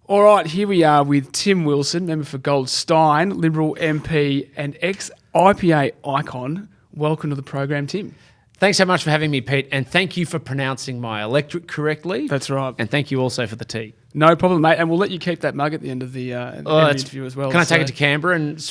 All right, here we are with Tim Wilson, member for Goldstein, Liberal MP and ex-IPA icon. Welcome to the program, Tim. Thanks so much for having me, Pete, and thank you for pronouncing my electorate correctly. That's right. And thank you also for the tea. No problem, mate, and we'll let you keep that mug at the end of the interview as well. Can I take it to Canberra and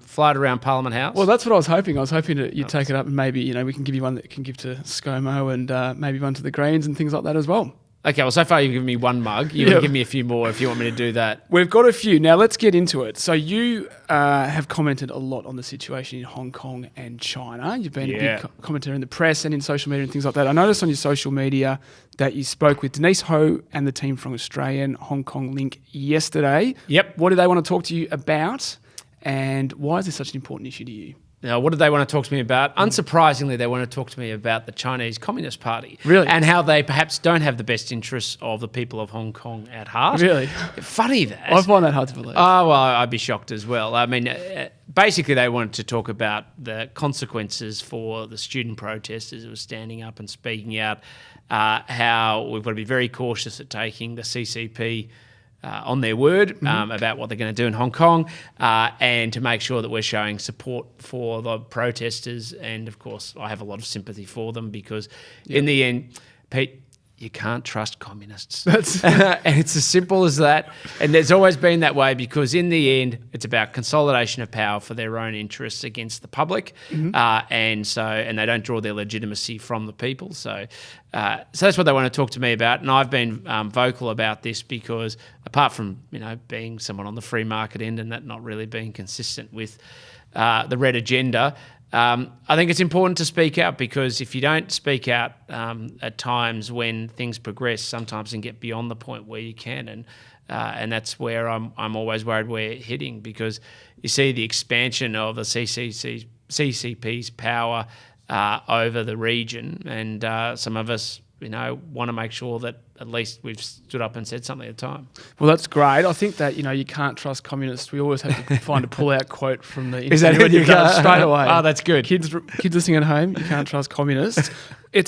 fly it around Parliament House? Well, that's what I was hoping. I was hoping that you'd take it up and maybe, we can give you one that can give to ScoMo and maybe one to the Greens and things like that as well. Okay, well, so far you've given me one mug. You can give me a few more if you want me to do that. We've got a few. Now, let's get into it. So you have commented a lot on the situation in Hong Kong and China. You've been a big commentator in the press and in social media and things like that. I noticed on your social media that you spoke with Denise Ho and the team from Australian Hong Kong Link yesterday. Yep. What do they want to talk to you about, and why is this such an important issue to you? Now, what do they want to talk to me about? Unsurprisingly, they want to talk to me about the Chinese Communist Party. Really? And how they perhaps don't have the best interests of the people of Hong Kong at heart. Really? Funny that. I find that hard to believe. Oh, well, I'd be shocked as well. I mean, basically they wanted to talk about the consequences for the student protesters who were standing up and speaking out, how we've got to be very cautious at taking the CCP on their word about what they're going to do in Hong Kong, and to make sure that we're showing support for the protesters. And, of course, I have a lot of sympathy for them because in the end, Pete, you can't trust communists. And it's as simple as that. And there's always been that way because in the end, it's about consolidation of power for their own interests against the public. And they don't draw their legitimacy from the people. So that's what they want to talk to me about. And I've been vocal about this because apart from, being someone on the free market end and that not really being consistent with the red agenda, I think it's important to speak out because if you don't speak out at times when things progress, sometimes you can get beyond the point where you can, and that's where I'm always worried we're heading because you see the expansion of the CCP's power over the region, and some of us, want to make sure that at least we've stood up and said something at a time. Well, that's great. I think that, you can't trust communists. We always have to find a pull-out quote from the Is that interview. what you got straight away? Oh, that's good. Kids listening at home, you can't trust communists.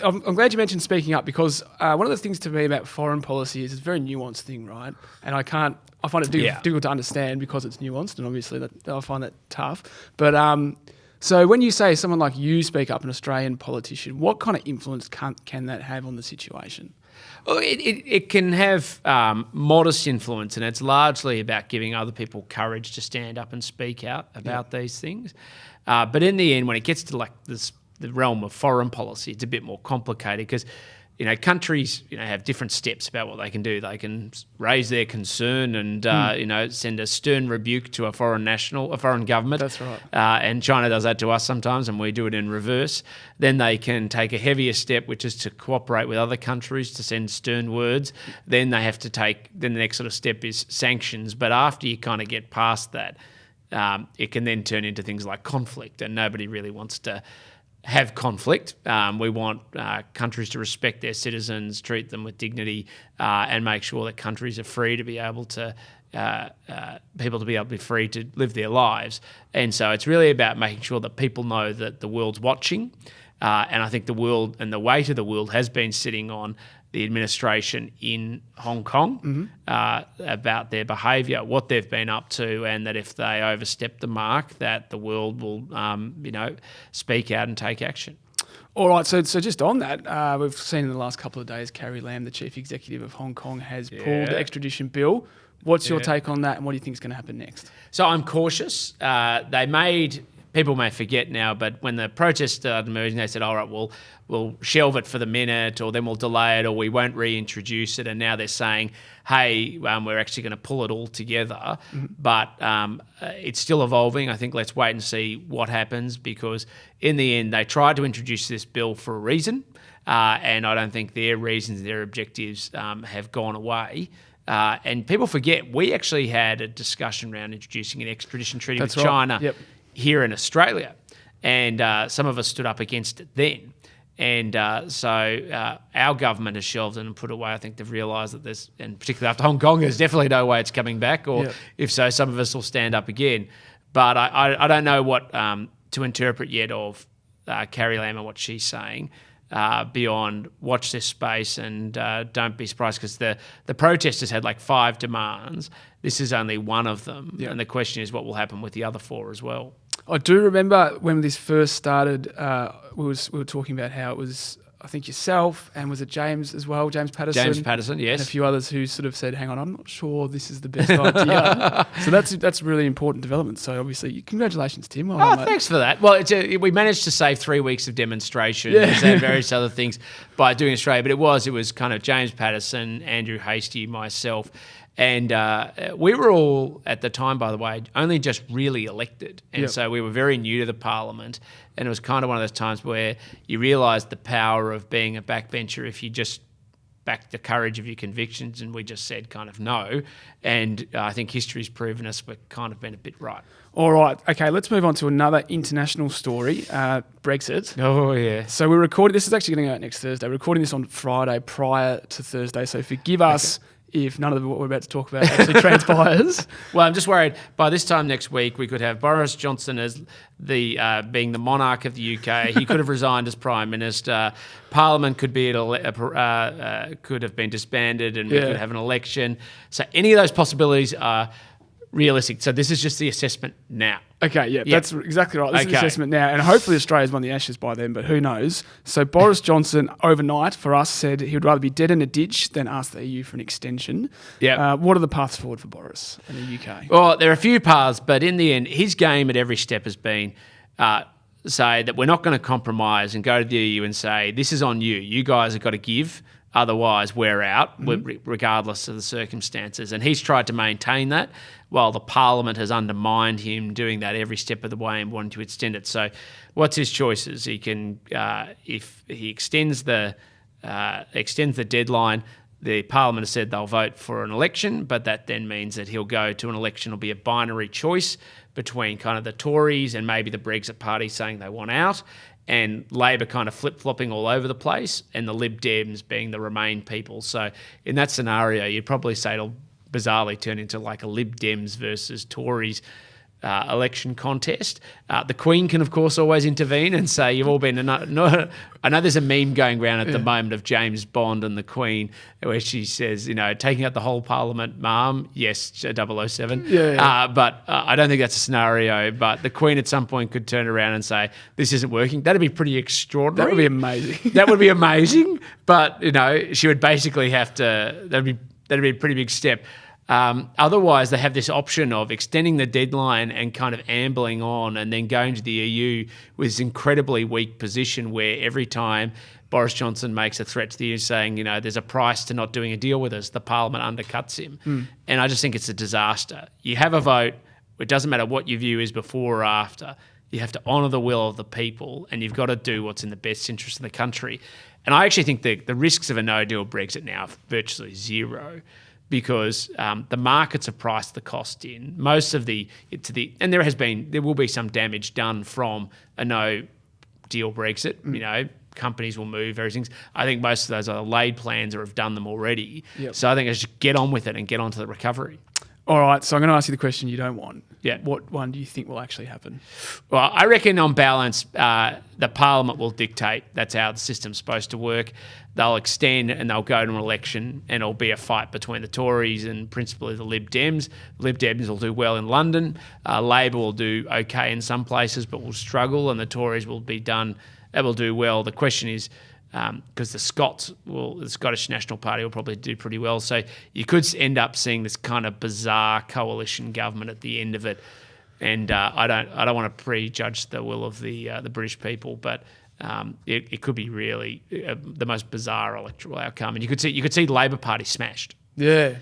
I'm glad you mentioned speaking up because one of the things to me about foreign policy is it's a very nuanced thing, right? And I find it difficult to understand because it's nuanced, and obviously I find that tough. But so when you say someone like you speak up, an Australian politician, what kind of influence can that have on the situation? Well, it can have modest influence, and it's largely about giving other people courage to stand up and speak out about these things. But in the end, when it gets to the realm of foreign policy, it's a bit more complicated because countries have different steps about what they can do. They can raise their concern and send a stern rebuke to a foreign government. That's right. And China does that to us sometimes, and we do it in reverse. Then they can take a heavier step, which is to cooperate with other countries to send stern words. Then they have to then the next sort of step is sanctions. But after you kind of get past that, it can then turn into things like conflict, and nobody really wants to have conflict. We want countries to respect their citizens, treat them with dignity, and make sure that countries are free to be able to, people to be able to be free to live their lives. And so it's really about making sure that people know that the world's watching. And I think the world and the weight of the world has been sitting on the administration in Hong Kong about their behaviour, what they've been up to, and that if they overstep the mark, that the world will, speak out and take action. All right, so just on that, we've seen in the last couple of days, Carrie Lam, the chief executive of Hong Kong, has pulled the extradition bill. What's your take on that, and what do you think is going to happen next? So I'm cautious. People may forget now, but when the protests started emerging, they said, all right, we'll shelve it for the minute, or then we'll delay it, or we won't reintroduce it. And now they're saying, hey, we're actually going to pull it all together. But it's still evolving. I think let's wait and see what happens, because in the end, they tried to introduce this bill for a reason, and I don't think their reasons, their objectives have gone away. And people forget, we actually had a discussion around introducing an extradition treaty with China here in Australia, and some of us stood up against it then. And so our government has shelved it and put away. I think they've realised that there's, and particularly after Hong Kong, there's definitely no way it's coming back, or if so, some of us will stand up again. But I don't know what to interpret yet of Carrie Lam and what she's saying. beyond watch this space and don't be surprised, because the protesters had like 5 demands. This is only one of them. Yep. And the question is what will happen with the other 4 as well. I do remember when this first started, we were talking about how it was, I think yourself, and was it James as well, James Patterson? James Patterson, yes. And a few others who sort of said, hang on, I'm not sure this is the best idea. So that's really important development. So obviously, congratulations, Tim. Well thanks for that. Well, we managed to save 3 weeks of demonstrations and various other things by doing Australia, but it was kind of James Patterson, Andrew Hastie, myself, and we were all, at the time, by the way, only just really elected. And so we were very new to the parliament. And it was kind of one of those times where you realised the power of being a backbencher if you just backed the courage of your convictions, and we just said kind of no. And I think history's proven us we've kind of been a bit right. All right. Okay, let's move on to another international story, Brexit. Oh, yeah. So we're recording, this is actually going to go out next Thursday. We're recording this on Friday prior to Thursday, so forgive us if none of what we're about to talk about actually transpires. Well, I'm just worried by this time next week we could have Boris Johnson as being the monarch of the UK. He could have resigned as Prime Minister. Parliament could be could have been disbanded, and we could have an election. So any of those possibilities are realistic. So this is just the assessment now. Okay, that's exactly right. This is the assessment now, and hopefully Australia's won the Ashes by then, but who knows? So Boris Johnson, overnight, for us, said he would rather be dead in a ditch than ask the EU for an extension. Yeah. What are the paths forward for Boris in the UK? Well, there are a few paths, but in the end, his game at every step has been say that we're not going to compromise and go to the EU and say, this is on you. You guys have got to give. Otherwise, we're out, regardless of the circumstances. And he's tried to maintain that, while the Parliament has undermined him doing that every step of the way and wanting to extend it. So what's his choices? He can, if he extends the deadline, the Parliament has said they'll vote for an election, but that then means that he'll go to an election. It'll be a binary choice between kind of the Tories and maybe the Brexit Party saying they want out, and Labor kind of flip-flopping all over the place, and the Lib Dems being the Remain people. So in that scenario, you'd probably say it'll bizarrely turn into like a Lib Dems versus Tories election contest. The Queen can, of course, always intervene and say, you've all been... I know there's a meme going around at the moment of James Bond and the Queen where she says, taking out the whole Parliament, ma'am, yes, 007. But I don't think that's a scenario. But the Queen at some point could turn around and say, this isn't working. That'd be pretty extraordinary. That would be amazing. That would be amazing. But, she would basically have to... That'd be a pretty big step. Otherwise, they have this option of extending the deadline and kind of ambling on, and then going to the EU with this incredibly weak position where every time Boris Johnson makes a threat to the EU saying, there's a price to not doing a deal with us, the Parliament undercuts him. And I just think it's a disaster. You have a vote. It doesn't matter what your view is before or after. You have to honour the will of the people, and you've got to do what's in the best interest of the country. And I actually think the risks of a no-deal Brexit now are virtually zero, because the markets have priced the cost in. Most of and there will be some damage done from a no-deal Brexit. Companies will move, everything. I think most of those are laid plans or have done them already. Yep. So I think I should get on with it and get on to the recovery. All right, so I'm going to ask you the question you don't want. Yeah. What one do you think will actually happen? Well, I reckon on balance, the Parliament will dictate. That's how the system's supposed to work. They'll extend and they'll go to an election, and it'll be a fight between the Tories and principally the Lib Dems. The Lib Dems will do well in London. Labor will do okay in some places but will struggle, and the Tories will do well. The question is, because the Scottish National Party will probably do pretty well. So you could end up seeing this kind of bizarre coalition government at the end of it. And I don't want to prejudge the will of the British people, but it could be really the most bizarre electoral outcome. And you could see the Labor Party smashed. Yeah.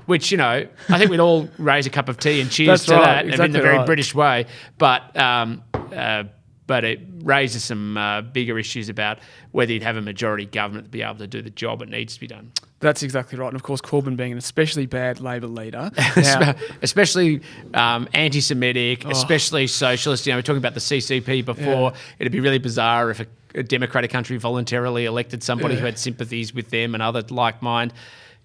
Which, I think we'd all raise a cup of tea and cheers to that, exactly, in the very British way. But it raises some bigger issues about whether you'd have a majority government to be able to do the job it needs to be done. That's exactly right. And, of course, Corbyn being an especially bad Labor leader. Especially anti-Semitic, especially socialist. We're talking about the CCP before. Yeah. It'd be really bizarre if a democratic country voluntarily elected somebody who had sympathies with them and other like mind.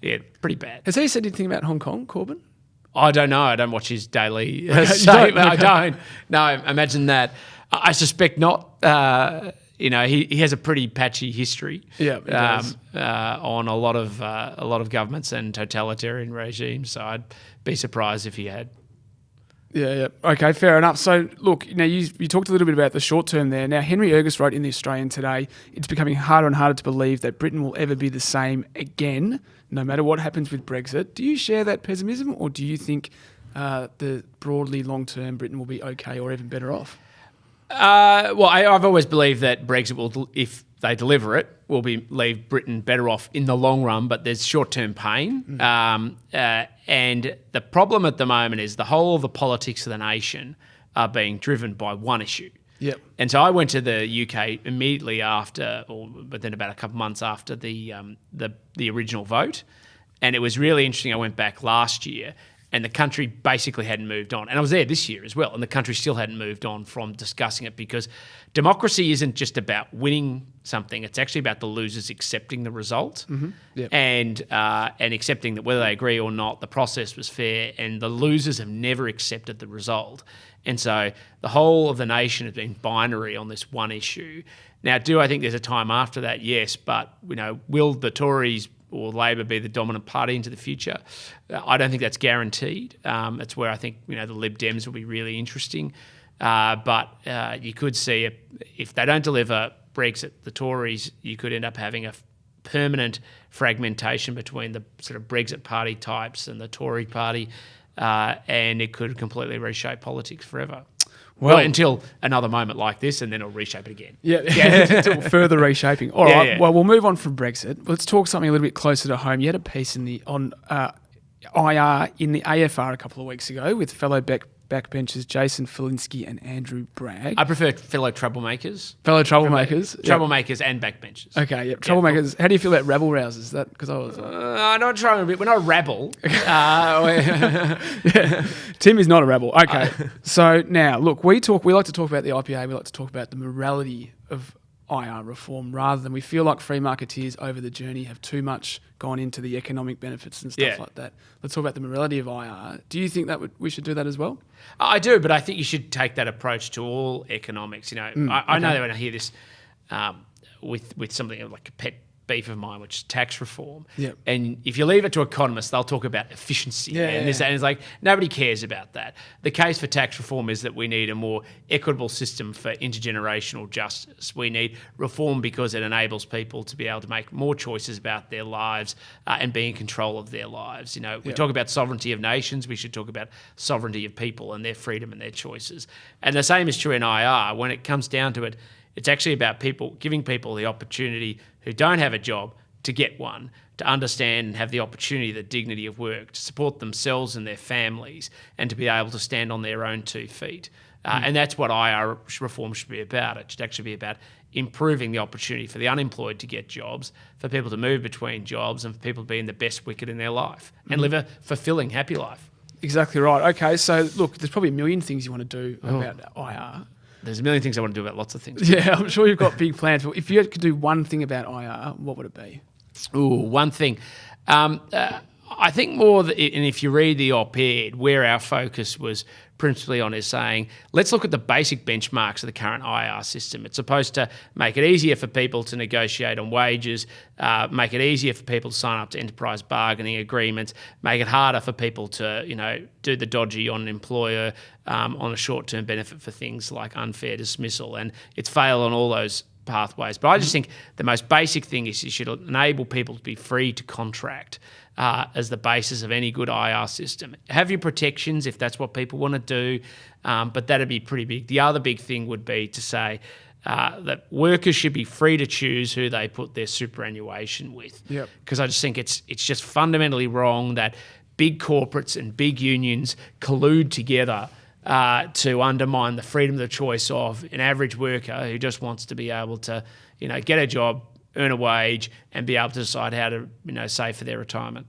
Yeah, pretty bad. Has he said anything about Hong Kong, Corbyn? I don't know. I don't watch his daily statement. I don't. No, imagine that. I suspect not. he has a pretty patchy history. Yeah, he does. On a lot of governments and totalitarian regimes. So I'd be surprised if he had. Yeah. Okay, fair enough. So, look, you talked a little bit about the short term there. Now, Henry Ergus wrote in The Australian today, it's becoming harder and harder to believe that Britain will ever be the same again, no matter what happens with Brexit. Do you share that pessimism, or do you think the broadly long-term Britain will be okay or even better off? I've always believed that Brexit will, if they deliver it, will leave Britain better off in the long run, but there's short-term pain. And the problem at the moment is the whole of the politics of the nation are being driven by one issue. Yep. And so I went to the UK immediately after, but then about a couple of months after the original vote, and it was really interesting. I went back last year, and the country basically hadn't moved on. And I was there this year as well, and the country still hadn't moved on from discussing it, because democracy isn't just about winning something. It's actually about the losers accepting the result and accepting that whether they agree or not, the process was fair, and the losers have never accepted the result. And so the whole of the nation has been binary on this one issue. Now, do I think there's a time after that? Yes, but will the Tories or Labor be the dominant party into the future? I don't think that's guaranteed. That's where I think the Lib Dems will be really interesting. But you could see if they don't deliver Brexit, the Tories, you could end up having a permanent fragmentation between the sort of Brexit party types and the Tory party, and it could completely reshape politics forever. Well, until another moment like this, and then it'll reshape it again. Yeah, until further reshaping. All right. Yeah. Well, we'll move on from Brexit. Let's talk something a little bit closer to home. You had a piece on IR in the AFR a couple of weeks ago with fellow backbenchers Jason Felinski and Andrew Bragg. I prefer fellow troublemakers. Troublemakers and backbenchers. Okay, yep. Troublemakers. How do you feel about rabble rousers? Is that because I was... not troublemaker. We're not a rabble. Tim is not a rabble. Okay. So now, look, we like to talk about the IPA. We like to talk about the morality of IR reform, rather than we feel like free marketeers over the journey have too much gone into the economic benefits and stuff like that. Let's talk about the morality of IR. Do you think that we should do that as well? I do, but I think you should take that approach to all economics. I know that when I hear this with something like a pet beef of mine, which is tax reform. Yep. And if you leave it to economists, they'll talk about efficiency. And it's like, nobody cares about that. The case for tax reform is that we need a more equitable system for intergenerational justice. We need reform because it enables people to be able to make more choices about their lives and be in control of their lives. We talk about sovereignty of nations, we should talk about sovereignty of people and their freedom and their choices. And the same is true in IR. When it comes down to it, it's actually about giving people the opportunity who don't have a job to get one, to understand and have the opportunity, the dignity of work, to support themselves and their families, and to be able to stand on their own 2 feet. And that's what IR reform should be about. It should actually be about improving the opportunity for the unemployed to get jobs, for people to move between jobs, and for people to be in the best wicket in their life and live a fulfilling, happy life. Exactly right. Okay, so look, there's probably a million things you want to do about IR. There's a million things I want to do about lots of things. Yeah, I'm sure you've got big plans. But if you could do one thing about IR, what would it be? One thing. I think more, and if you read the op-ed, where our focus was principally on is saying, let's look at the basic benchmarks of the current IR system. It's supposed to make it easier for people to negotiate on wages, make it easier for people to sign up to enterprise bargaining agreements, make it harder for people to, do the dodgy on an employer on a short-term benefit for things like unfair dismissal. And it's failed on all those pathways. But I just think the most basic thing is you should enable people to be free to contract as the basis of any good IR system. Have your protections if that's what people want to do, but that'd be pretty big. The other big thing would be to say that workers should be free to choose who they put their superannuation with. Because I just think it's just fundamentally wrong that big corporates and big unions collude together to undermine the freedom of the choice of an average worker who just wants to be able to, get a job, earn a wage, and be able to decide how to, save for their retirement.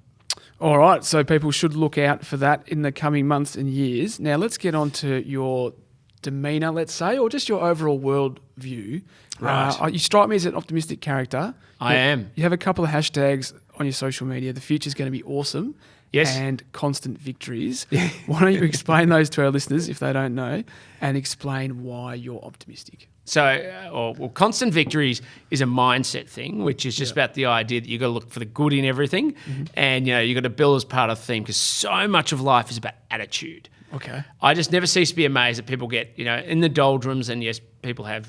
All right, so people should look out for that in the coming months and years. Now, let's get on to your demeanour, let's say, or just your overall world view. Right. You strike me as an optimistic character. I am. You have a couple of hashtags on your social media. The future's going to be awesome. Yes. And constant victories. Why don't you explain those to our listeners if they don't know, and explain why you're optimistic? Constant victories is a mindset thing, which is just about the idea that you've got to look for the good in everything, and you've got to build as part of the theme, because so much of life is about attitude. Okay. I just never cease to be amazed that people get in the doldrums, and yes, people have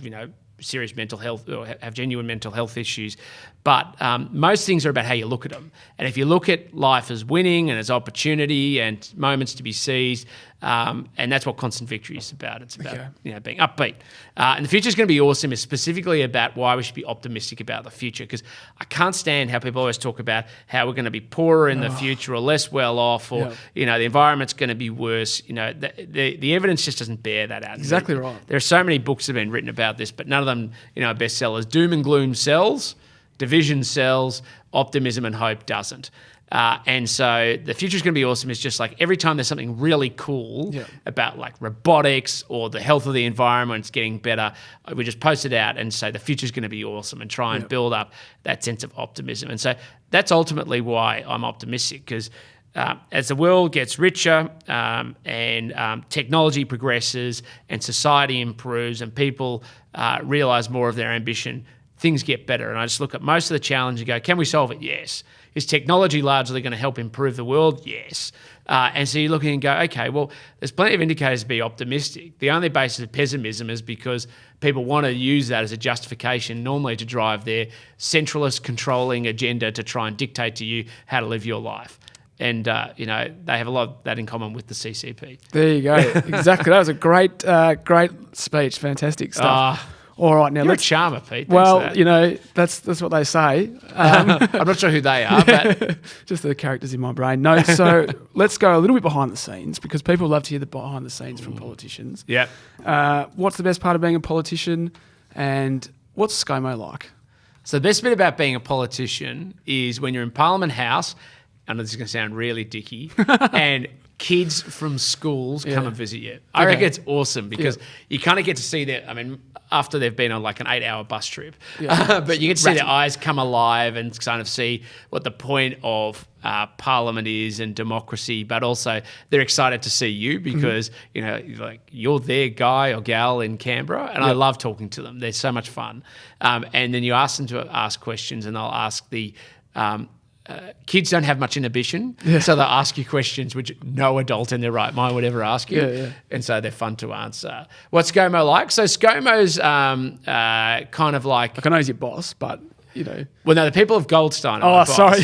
serious mental health or have genuine mental health issues, but most things are about how you look at them. And if you look at life as winning and as opportunity and moments to be seized, and that's what constant victory is about. It's about being upbeat. And the future is going to be awesome. It's specifically about why we should be optimistic about the future, because I can't stand how people always talk about how we're going to be poorer in the future or less well off, or the environment's going to be worse. The evidence just doesn't bear that out. Exactly right. There are so many books that have been written about this, but none of them are bestsellers. Doom and gloom sells, division sells, optimism and hope doesn't. And so the future is going to be awesome. It's just like every time there's something really cool about like robotics or the health of the environment, it's getting better, we just post it out and say the future is going to be awesome and try and build up that sense of optimism. And so that's ultimately why I'm optimistic, because as the world gets richer and technology progresses and society improves and people realise more of their ambition, things get better. And I just look at most of the challenge and go, can we solve it? Yes. Is technology largely going to help improve the world? Yes. And so you're looking and go, okay, well, there's plenty of indicators to be optimistic. The only basis of pessimism is because people want to use that as a justification, normally to drive their centralist controlling agenda to try and dictate to you how to live your life. And, they have a lot of that in common with the CCP. There you go. Exactly. That was a great speech. Fantastic stuff. All right, now you're a charmer, Pete. Well, that's what they say. I'm not sure who they are, but just the characters in my brain. No, so let's go a little bit behind the scenes, because people love to hear the behind the scenes from politicians. Yep. What's the best part of being a politician, and what's ScoMo like? So the best bit about being a politician is when you're in Parliament House. I know this is going to sound really dicky, and kids from schools come and visit you. I reckon it's awesome, because you kind of get to see their, after they've been on like an 8-hour bus trip, but you get to see their eyes come alive and kind of see what the point of Parliament is and democracy, but also they're excited to see you because, you're their guy or gal in Canberra, and I love talking to them. They're so much fun. And then you ask them to ask questions, and they'll ask the... kids don't have much inhibition, so they'll ask you questions which no adult in their right mind would ever ask you, and so they're fun to answer. What's ScoMo like? So ScoMo's kind of like... I know he's your boss, but, Well, no, the people of Goldstein are my boss. Sorry.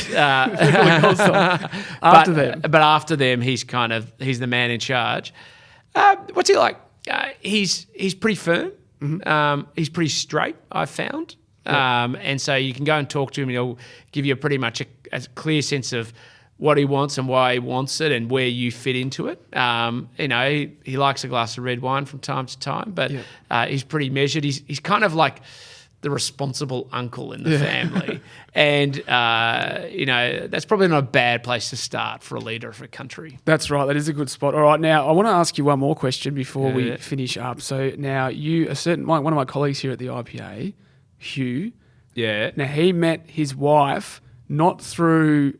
After them. But after them, he's the man in charge. What's he like? He's pretty firm. Mm-hmm. He's pretty straight, I've found. And so you can go and talk to him, and he'll give you pretty much a clear sense of what he wants and why he wants it and where you fit into it. He likes a glass of red wine from time to time, but he's pretty measured. He's kind of like the responsible uncle in the family. And, that's probably not a bad place to start for a leader of a country. That's right. That is a good spot. All right. Now, I want to ask you one more question before we finish up. So now one of my colleagues here at the IPA, Hugh. Yeah. Now he met his wife not through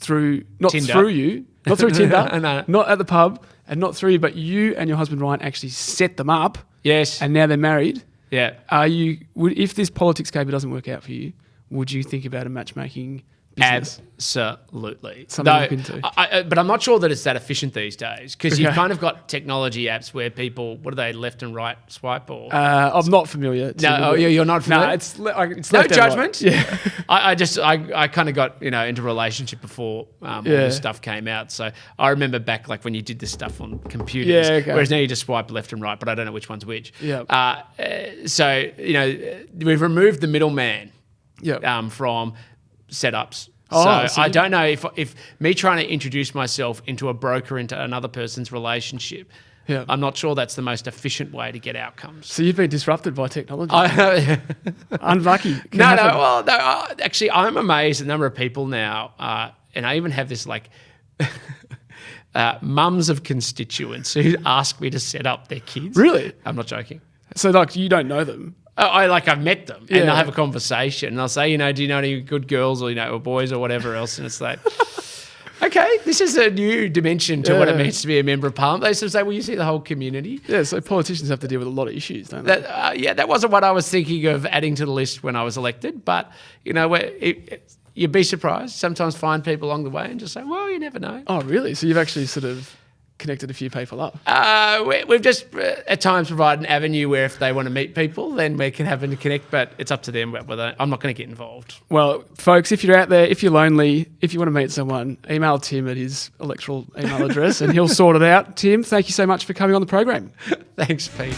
you, not through Tinder, no. not at the pub, and not through you, but you and your husband Ryan actually set them up. Yes. And now they're married. Yeah. If this politics caper doesn't work out for you, would you think about a matchmaking business? Absolutely. Something to look into. But I'm not sure that it's that efficient these days, because you've kind of got technology apps where people, what are they, left and right swipe? Or I'm not familiar. No, you're not familiar? No, it's left no and judgment. Right. Yeah. I kind of got into a relationship before all this stuff came out. So I remember back like when you did this stuff on computers, whereas now you just swipe left and right, but I don't know which one's which. Yeah. So we've removed the middleman from setups. So I don't know if me trying to introduce myself into a broker into another person's relationship, I'm not sure that's the most efficient way to get outcomes. So you've been disrupted by technology. Unlucky. Actually, I'm amazed at the number of people now, and I even have this like mums of constituents who ask me to set up their kids. Really? I'm not joking. So like you don't know them? I've met them and I'll have a conversation and I'll say, do you know any good girls or, or boys or whatever else? And it's like, Okay, this is a new dimension to what it means to be a member of Parliament. They sort of say, well, you see the whole community. Yeah, so politicians have to deal with a lot of issues, don't they? That wasn't what I was thinking of adding to the list when I was elected. But, you'd be surprised. Sometimes find people along the way and just say, well, you never know. Oh, really? So you've actually sort of connected a few people up? We've just at times provided an avenue where if they want to meet people, then we can have them to connect, but it's up to them whether I'm not going to get involved. Well, folks, if you're out there, if you're lonely, if you want to meet someone, email Tim at his electoral email address and he'll sort it out. Tim, thank you so much for coming on the program. Thanks, Pete.